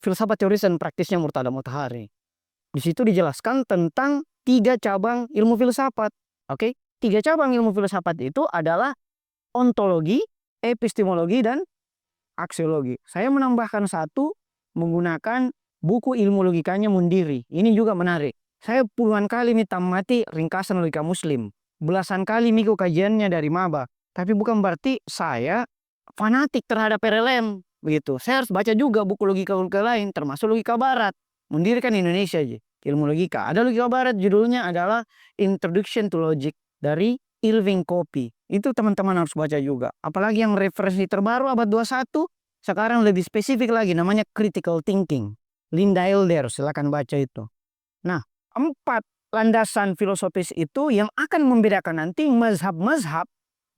filsafat teoris dan praktisnya Murtada Mutahari. Di situ dijelaskan tentang 3 cabang ilmu filsafat. Oke, 3 cabang ilmu filsafat itu adalah ontologi, epistemologi, dan aksiologi. Saya menambahkan satu menggunakan buku ilmu logikanya Mundiri. Ini juga menarik. Saya puluhan kali mati ringkasan logika Muslim. Belasan kali minggu kajiannya dari maba. Tapi bukan berarti saya fanatik terhadap RLM. Begitu. Saya harus baca juga buku logika-logika lain, termasuk logika barat. Mundiri kan Indonesia aja, ilmu logika. Ada logika barat, judulnya adalah Introduction to Logic dari Irving Copy. Itu teman-teman harus baca juga. Apalagi yang referensi terbaru abad 21, sekarang lebih spesifik lagi, namanya Critical Thinking. Linda Elder, silakan baca itu. Nah, 4 landasan filosofis itu yang akan membedakan nanti mazhab-mazhab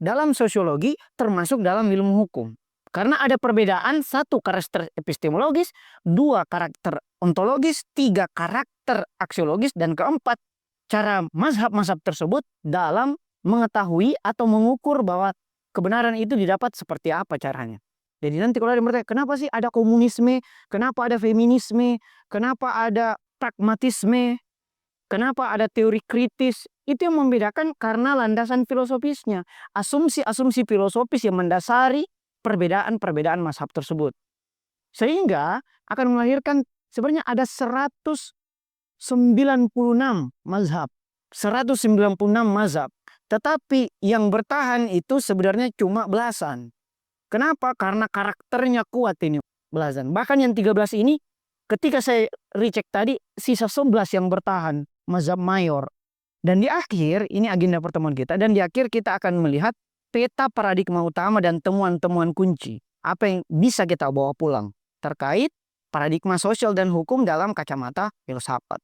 dalam sosiologi termasuk dalam ilmu hukum. Karena ada perbedaan, 1 karakter epistemologis, 2 karakter ontologis, 3 karakter aksiologis, dan keempat cara mazhab-mazhab tersebut dalam mengetahui atau mengukur bahwa kebenaran itu didapat seperti apa caranya. Jadi nanti kalau ada yang bertanya, kenapa sih ada komunisme, kenapa ada feminisme, kenapa ada pragmatisme, kenapa ada teori kritis, itu yang membedakan karena landasan filosofisnya. Asumsi-asumsi filosofis yang mendasari perbedaan-perbedaan mazhab tersebut. Sehingga akan melahirkan sebenarnya ada 196 mazhab. 196 mazhab. Tetapi yang bertahan itu sebenarnya cuma belasan. Kenapa? Karena karakternya kuat ini belasan. Bahkan yang 13 ini ketika saya recheck tadi sisa 11 yang bertahan mazhab mayor. Dan di akhir ini agenda pertemuan kita, dan di akhir kita akan melihat peta paradigma utama dan temuan-temuan kunci. Apa yang bisa kita bawa pulang terkait paradigma sosial dan hukum dalam kacamata filsafat.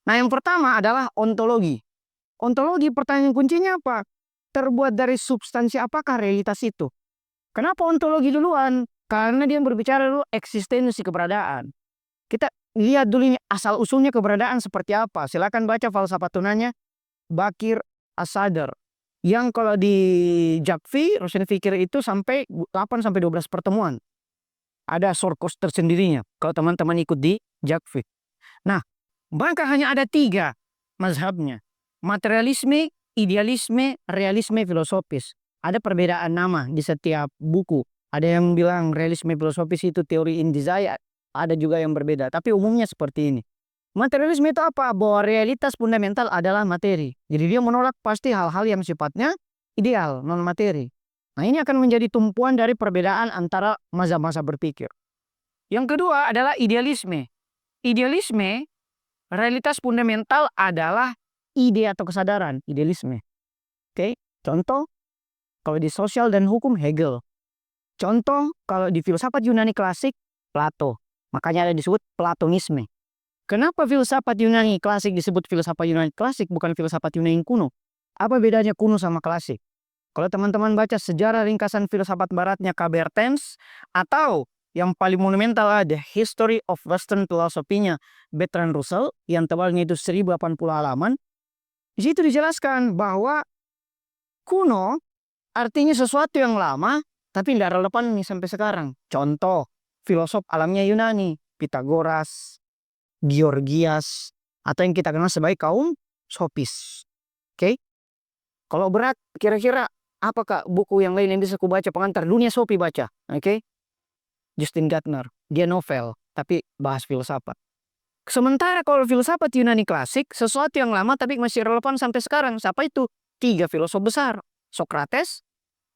Nah, yang pertama adalah ontologi. Ontologi pertanyaan kuncinya apa? Terbuat dari substansi apakah realitas itu? Kenapa ontologi duluan? Karena dia berbicara dulu eksistensi keberadaan. Kita lihat dulu ini asal usulnya keberadaan seperti apa. Silakan baca Falsafatunanya Bakir As-Sadr. Yang kalau di Jakfi, Rosen Fikir itu sampai 8-12 pertemuan. Ada shortcut tersendirinya kalau teman-teman ikut di Jakfi. Nah, maka hanya ada 3 mazhabnya. Materialisme, idealisme, realisme filosofis. Ada perbedaan nama di setiap buku. Ada yang bilang realisme filosofis itu teori in desire. Ada juga yang berbeda. Tapi umumnya seperti ini. Materialisme itu apa? Bahwa realitas fundamental adalah materi. Jadi dia menolak pasti hal-hal yang sifatnya ideal, non materi. Nah, ini akan menjadi tumpuan dari perbedaan antara mazhab-mazhab berpikir. Yang kedua adalah idealisme. Idealisme, realitas fundamental adalah ide atau kesadaran. Idealisme. Oke? Contoh, kalau di sosial dan hukum Hegel. Contoh, kalau di filsafat Yunani klasik Plato. Makanya ada disebut Platonisme. Kenapa filsafat Yunani klasik disebut filsafat Yunani klasik, bukan filsafat Yunani kuno? Apa bedanya kuno sama klasik? Kalau teman-teman baca sejarah ringkasan filsafat baratnya Kabertens, atau yang paling monumental ada History of Western Philosophy-nya Bertrand Russell, yang tebalnya itu 1080 halaman, di situ dijelaskan bahwa kuno artinya sesuatu yang lama, tapi tidak relevan nih sampai sekarang. Contoh, filosof alamnya Yunani, Pythagoras, Georgias, atau yang kita kenal sebagai kaum sofis. Oke? Kalau berat, kira-kira apakah buku yang lain yang bisa kubaca pengantar dunia sofi baca? Oke? Justin Gardner, dia novel, tapi bahas filsafat. Sementara kalau filsafat Yunani klasik, sesuatu yang lama tapi masih relevan sampai sekarang. Siapa itu? 3 filosof besar. Socrates,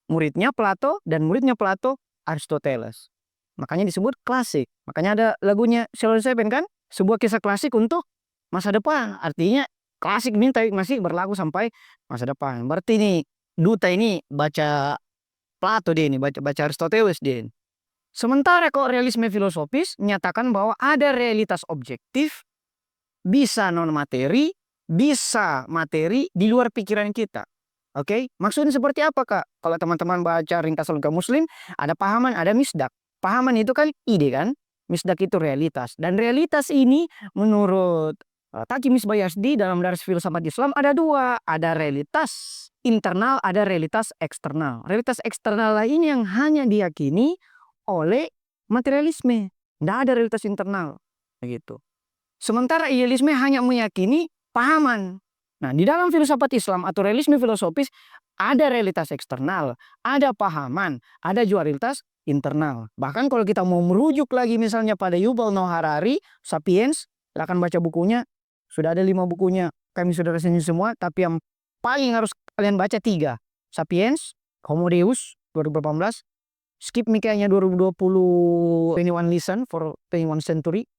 muridnya Plato, dan muridnya Plato, Aristoteles. Makanya disebut klasik. Makanya ada lagunya Sheryl Seven kan? Sebuah kisah klasik untuk masa depan. Artinya klasik ini tapi masih berlaku sampai masa depan. Berarti nih, duta ini baca Plato dia ini, baca Aristoteles dia ini. Sementara kalau realisme filosofis menyatakan bahwa ada realitas objektif, bisa non materi, bisa materi di luar pikiran kita. Oke? Maksudnya seperti apa, Kak? Kalau teman-teman baca ringkasan logika Muslim, ada pahaman, ada misdak. Pahaman itu kan ide kan? Misdak itu realitas. Dan realitas ini menurut Taqi Misbahyasdi dalam Daras Filsafat Islam ada 2. Ada realitas internal, ada realitas eksternal. Realitas eksternal ini yang hanya diyakini oleh materialisme. Tidak ada realitas internal. Begitu. Sementara idealisme hanya meyakini pahaman. Nah, di dalam filsafat Islam atau realisme filosofis ada realitas eksternal, ada pahaman, ada juga realitas internal. Bahkan kalau kita mau merujuk lagi misalnya pada Yuval Noah Harari, Sapiens, silakan baca bukunya. Sudah ada 5 bukunya. Kami sudah resensi semua, tapi yang paling harus kalian baca 3. Sapiens, Homo Deus 2018, skip Mikanya 2020, 21 Lesson for 21 Century.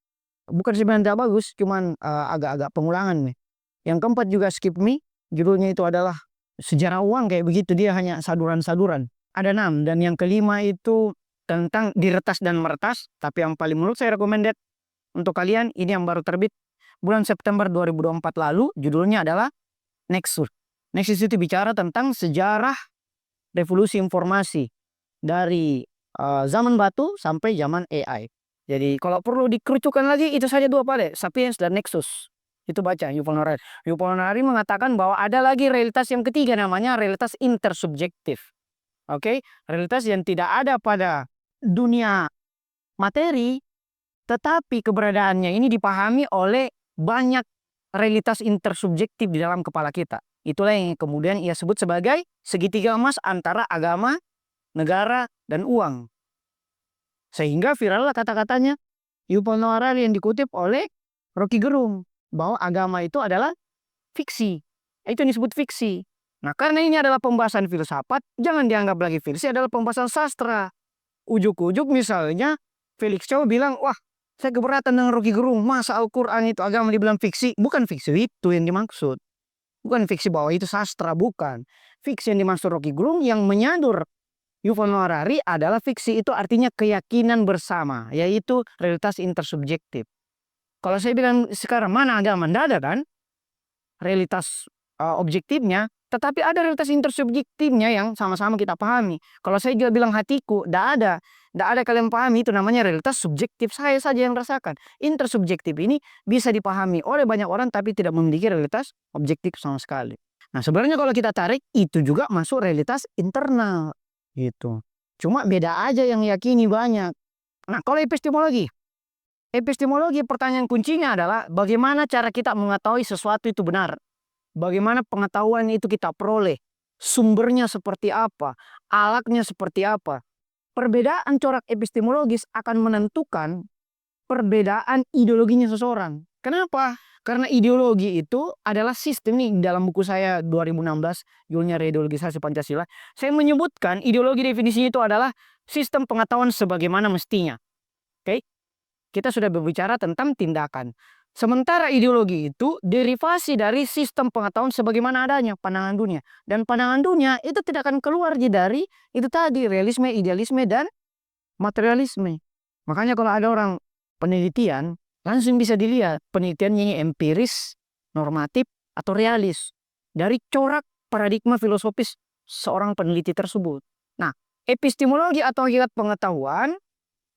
Bukan sebenarnya tidak bagus, cuman agak-agak pengulangan nih. Yang keempat juga Skip Me, judulnya itu adalah Sejarah Uang, kayak begitu, dia hanya saduran-saduran. Ada 6, dan yang kelima itu tentang diretas dan meretas, tapi yang paling menurut saya recommended untuk kalian, ini yang baru terbit bulan September 2024 lalu, judulnya adalah Nexus. Nexus itu bicara tentang sejarah revolusi informasi dari zaman batu sampai zaman AI. Jadi kalau perlu dikerucutkan lagi, itu saja 2 pada Sapiens dan Nexus. Itu baca Yuval Noah Harari. Yuval Noah Harari mengatakan bahwa ada lagi realitas yang ketiga, namanya realitas intersubjektif. Oke, realitas yang tidak ada pada dunia materi, tetapi keberadaannya ini dipahami oleh banyak realitas intersubjektif di dalam kepala kita. Itulah yang kemudian ia sebut sebagai segitiga emas antara agama, negara, dan uang. Sehingga virallah kata-katanya Yuval Noah Harari yang dikutip oleh Rocky Gerung, bahwa agama itu adalah fiksi. Itu yang disebut fiksi. Nah, karena ini adalah pembahasan filsafat, jangan dianggap lagi fiksi, adalah pembahasan sastra. Ujuk-ujuk misalnya Felix Chow bilang, wah, saya keberatan dengan Rocky Gerung, masa Al-Quran itu agama dibilang fiksi. Bukan fiksi itu yang dimaksud. Bukan fiksi bahwa itu sastra, bukan. Fiksi yang dimaksud Rocky Gerung yang menyadur Yuval Noah Harari adalah fiksi, itu artinya keyakinan bersama, yaitu realitas intersubjektif. Kalau saya bilang sekarang mana agama, tidak ada kan realitas objektifnya, tetapi ada realitas intersubjektifnya yang sama-sama kita pahami. Kalau saya juga bilang hatiku, tidak ada kalian pahami, itu namanya realitas subjektif, saya saja yang rasakan. Intersubjektif ini bisa dipahami oleh banyak orang, tapi tidak memiliki realitas objektif sama sekali. Nah, sebenarnya kalau kita tarik, itu juga masuk realitas internal. Gitu. Cuma beda aja yang yakini banyak. Nah, kalau epistemologi pertanyaan kuncinya adalah bagaimana cara kita mengetahui sesuatu itu benar. Bagaimana pengetahuan itu kita peroleh. Sumbernya seperti apa. Alatnya seperti apa. Perbedaan corak epistemologis akan menentukan perbedaan ideologinya seseorang. Kenapa? Karena ideologi itu adalah sistem nih. Dalam buku saya 2016, judulnya Reideologisasi Pancasila, saya menyebutkan ideologi definisinya itu adalah sistem pengetahuan sebagaimana mestinya. Oke? Kita sudah berbicara tentang tindakan. Sementara ideologi itu derivasi dari sistem pengetahuan sebagaimana adanya, pandangan dunia. Dan pandangan dunia itu tidak akan keluar dari itu tadi, realisme, idealisme, dan materialisme. Makanya kalau ada orang penelitian, langsung bisa dilihat penelitiannya empiris, normatif, atau realis. Dari corak paradigma filosofis seorang peneliti tersebut. Nah, epistemologi atau hakikat pengetahuan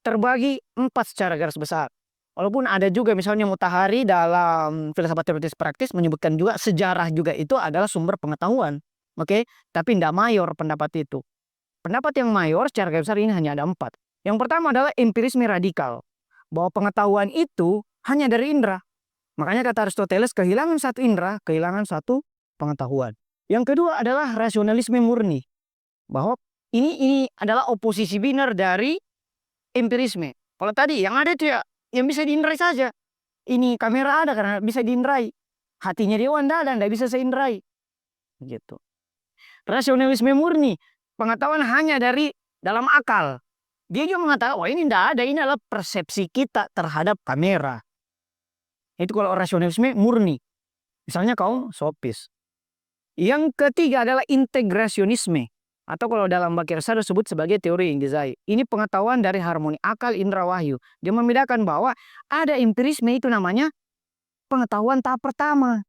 terbagi 4 secara garis besar. Walaupun ada juga misalnya Mutahari dalam filsafat teoritis praktis menyebutkan juga sejarah juga itu adalah sumber pengetahuan. Oke, tapi tidak mayor pendapat itu. Pendapat yang mayor secara garis besar ini hanya ada 4. Yang pertama adalah empirisme radikal. Bahwa pengetahuan itu hanya dari indera. Makanya kata Aristoteles, kehilangan satu indera, kehilangan satu pengetahuan. Yang kedua adalah rasionalisme murni. Bahwa ini adalah oposisi biner dari empirisme. Kalau tadi yang ada itu ya yang bisa diinderai saja. Ini kamera ada karena bisa diinderai. Hatinya Dewan tidak bisa saya inderai. Gitu. Rasionalisme murni, pengetahuan hanya dari dalam akal. Dia juga mengatakan, wah ini tidak ada, ini adalah persepsi kita terhadap kamera. Itu kalau rasionalisme murni. Misalnya kaum sofis. Yang ketiga adalah integrasionisme. Atau kalau dalam Bakir Sar disebut sebagai teori Inghizai. Ini pengetahuan dari harmoni akal, indera, wahyu. Dia membedakan bahwa ada empirisme itu namanya pengetahuan tahap pertama.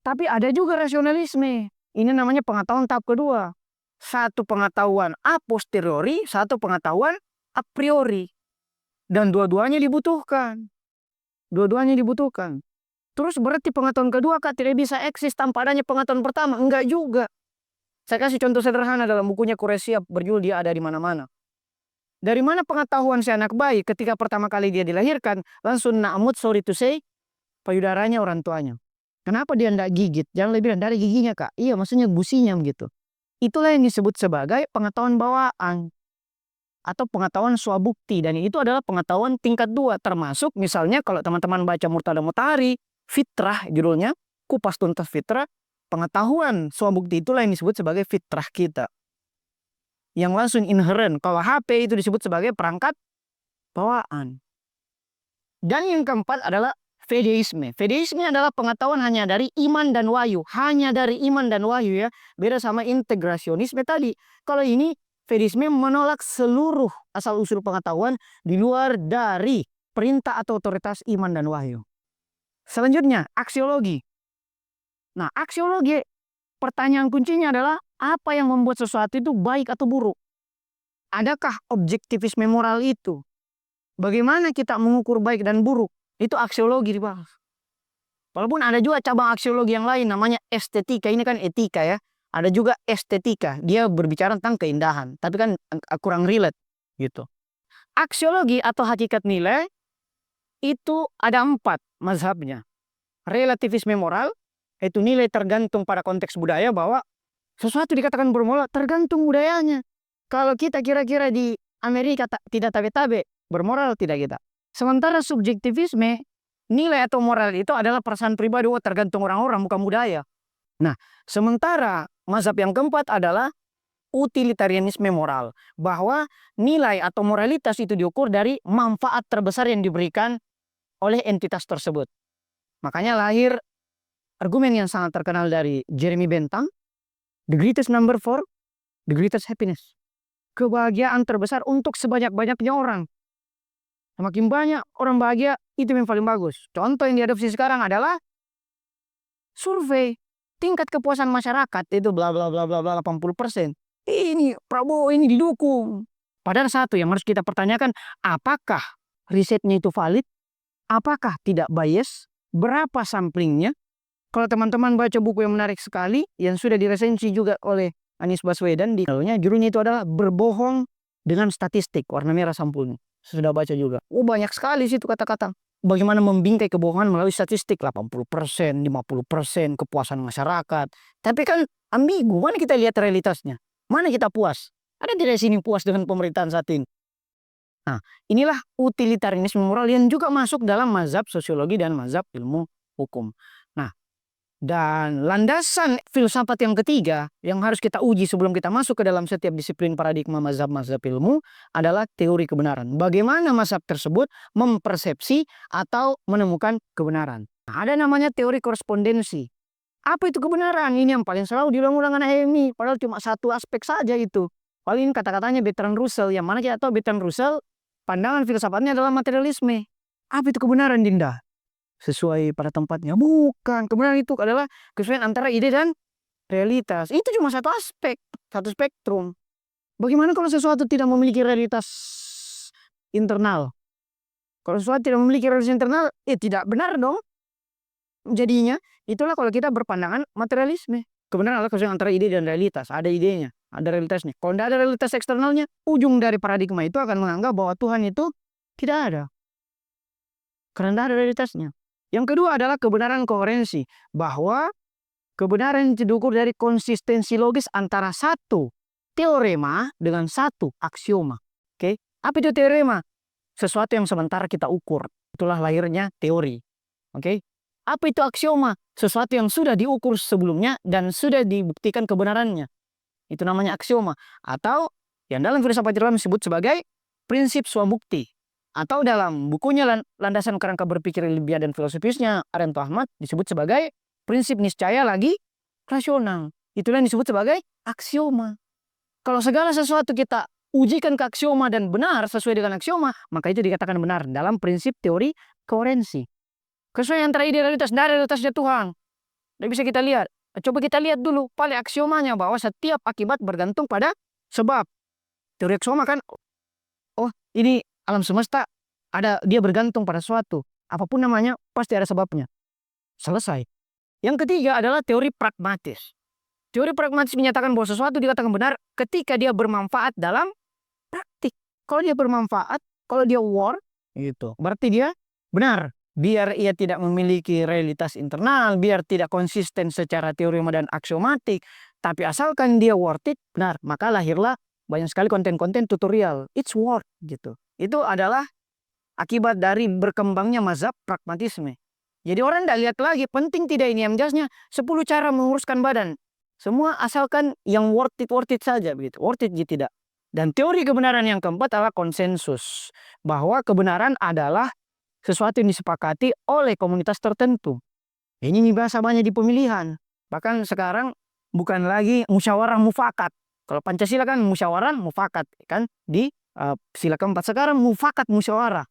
Tapi ada juga rasionalisme. Ini namanya pengetahuan tahap kedua. Satu pengetahuan a posteriori, satu pengetahuan a priori. Dan dua-duanya dibutuhkan. Dua-duanya dibutuhkan. Terus berarti pengetahuan kedua tidak bisa eksis tanpa adanya pengetahuan pertama? Enggak juga. Saya kasih contoh sederhana dalam bukunya Kuresia berjudul Dia Ada di Mana-Mana. Dari mana pengetahuan si anak bayi ketika pertama kali dia dilahirkan, langsung na'amut, sorry to say, payudaranya orang tuanya. Kenapa dia tidak gigit? Jangan lebih bilang, dari giginya kak. Iya, maksudnya gusinya begitu. Itulah yang disebut sebagai pengetahuan bawaan atau pengetahuan swabukti, dan itu adalah pengetahuan tingkat 2, termasuk misalnya kalau teman-teman baca Murtada Mutahari, fitrah judulnya, kupas tuntas fitrah, pengetahuan swabukti itulah yang disebut sebagai fitrah kita. Yang langsung inherent, kalau HP itu disebut sebagai perangkat bawaan. Dan yang keempat adalah fedeisme. Fedeisme adalah pengetahuan hanya dari iman dan wahyu. Hanya dari iman dan wahyu ya. Beda sama integrasionisme tadi. Kalau ini fedeisme menolak seluruh asal-usul pengetahuan di luar dari perintah atau otoritas iman dan wahyu. Selanjutnya, aksiologi. Nah, aksiologi, pertanyaan kuncinya adalah apa yang membuat sesuatu itu baik atau buruk? Adakah objektivisme moral itu? Bagaimana kita mengukur baik dan buruk? Itu aksiologi dibahas. Walaupun ada juga cabang aksiologi yang lain namanya estetika. Ini kan etika ya. Ada juga estetika. Dia berbicara tentang keindahan. Tapi kan kurang relate gitu. Aksiologi atau hakikat nilai itu ada 4 mazhabnya. Relativisme moral, itu nilai tergantung pada konteks budaya, bahwa sesuatu dikatakan bermoral tergantung budayanya. Kalau kita kira-kira di Amerika tidak tabe-tabe, bermoral tidak kita. Sementara subjektivisme, nilai atau moral itu adalah perasaan pribadi, tergantung orang-orang, bukan budaya. Nah, sementara mazhab yang keempat adalah utilitarianisme moral, bahwa nilai atau moralitas itu diukur dari manfaat terbesar yang diberikan oleh entitas tersebut. Makanya lahir argumen yang sangat terkenal dari Jeremy Bentham, the greatest number for the greatest happiness. Kebahagiaan terbesar untuk sebanyak-banyaknya orang. Semakin banyak orang bahagia, itu yang paling bagus. Contoh yang diadopsi sekarang adalah survei tingkat kepuasan masyarakat, itu bla bla bla bla bla 80%. Ini Prabowo ini didukung. Padahal satu yang harus kita pertanyakan, apakah risetnya itu valid? Apakah tidak bias? Berapa samplingnya? Kalau teman-teman baca buku yang menarik sekali, yang sudah diresensi juga oleh Anies Baswedan, judulnya itu adalah Berbohong dengan Statistik, warna merah sampulnya. Sudah baca juga. Banyak sekali situ kata-kata. Bagaimana membingkai kebohongan melalui statistik. 80%, 50% kepuasan masyarakat. Tapi kan ambigu. Mana kita lihat realitasnya? Mana kita puas? Ada tidak sini puas dengan pemerintahan saat ini? Nah, inilah utilitarianisme moral yang juga masuk dalam mazhab sosiologi dan mazhab ilmu hukum. Nah, dan landasan filsafat yang ketiga yang harus kita uji sebelum kita masuk ke dalam setiap disiplin paradigma mazhab-mazhab ilmu adalah teori kebenaran. Bagaimana mazhab tersebut mempersepsi atau menemukan kebenaran. Nah, ada namanya teori korespondensi. Apa itu kebenaran? Ini yang paling selalu diulang-ulang anak HMI. Padahal cuma satu aspek saja itu. Paling kata-katanya Bertrand Russell. Yang mana kita tahu Bertrand Russell, pandangan filsafatnya adalah materialisme. Apa itu kebenaran, Dinda? Sesuai pada tempatnya. Bukan. Kebenaran itu adalah kesesuaian antara ide dan realitas. Itu cuma satu aspek, satu spektrum. Bagaimana kalau sesuatu tidak memiliki realitas internal? Kalau sesuatu tidak memiliki realitas internal, tidak benar dong. Jadinya, itulah kalau kita berpandangan materialisme. Kebenaran adalah kesesuaian antara ide dan realitas. Ada idenya, ada realitasnya. Kalau tidak ada realitas eksternalnya, ujung dari paradigma itu akan menganggap bahwa Tuhan itu tidak ada. Karena tidak ada realitasnya. Yang kedua adalah kebenaran koherensi, bahwa kebenaran itu diukur dari konsistensi logis antara satu teorema dengan satu aksioma. Oke, apa itu teorema? Sesuatu yang sementara kita ukur. Itulah lahirnya teori. Oke, apa itu aksioma? Sesuatu yang sudah diukur sebelumnya dan sudah dibuktikan kebenarannya. Itu namanya aksioma. Atau yang dalam filsafat Islam disebut sebagai prinsip swabukti. Atau dalam bukunya Landasan Kerangka Berpikir Ilmiah dan Filosofisnya Arendt Ahmad disebut sebagai prinsip niscaya lagi rasional. Itulah yang disebut sebagai aksioma. Kalau segala sesuatu kita ujikan ke aksioma dan benar sesuai dengan aksioma, maka itu dikatakan benar dalam prinsip teori koherensi. Kesesuaian antara ide realitas dan realitasnya Tuhan. Dan bisa kita lihat. Coba kita lihat dulu pada aksiomanya bahwa setiap akibat bergantung pada sebab. Teori aksioma kan, ini alam semesta dia bergantung pada suatu. Apapun namanya, pasti ada sebabnya. Selesai. Yang ketiga adalah teori pragmatis. Teori pragmatis menyatakan bahwa sesuatu dikatakan benar ketika dia bermanfaat dalam praktik. Kalau dia bermanfaat, kalau dia worth, gitu. Berarti dia benar. Biar ia tidak memiliki realitas internal, biar tidak konsisten secara teorema dan aksiomatik, tapi asalkan dia worth it, benar. Maka lahirlah banyak sekali konten-konten tutorial. It's worth, gitu. Itu adalah akibat dari berkembangnya mazhab pragmatisme. Jadi orang tidak lihat lagi, penting tidak ini yang jelasnya 10 cara menguruskan badan. Semua asalkan yang worth it saja begitu. Worth it tidak. Dan teori kebenaran yang keempat adalah konsensus. Bahwa kebenaran adalah sesuatu yang disepakati oleh komunitas tertentu. Ini bahasa banyak di pemilihan. Bahkan sekarang bukan lagi musyawarah mufakat. Kalau Pancasila kan musyawarah mufakat kan di sila keempat. Sekarang mufakat musyawarah.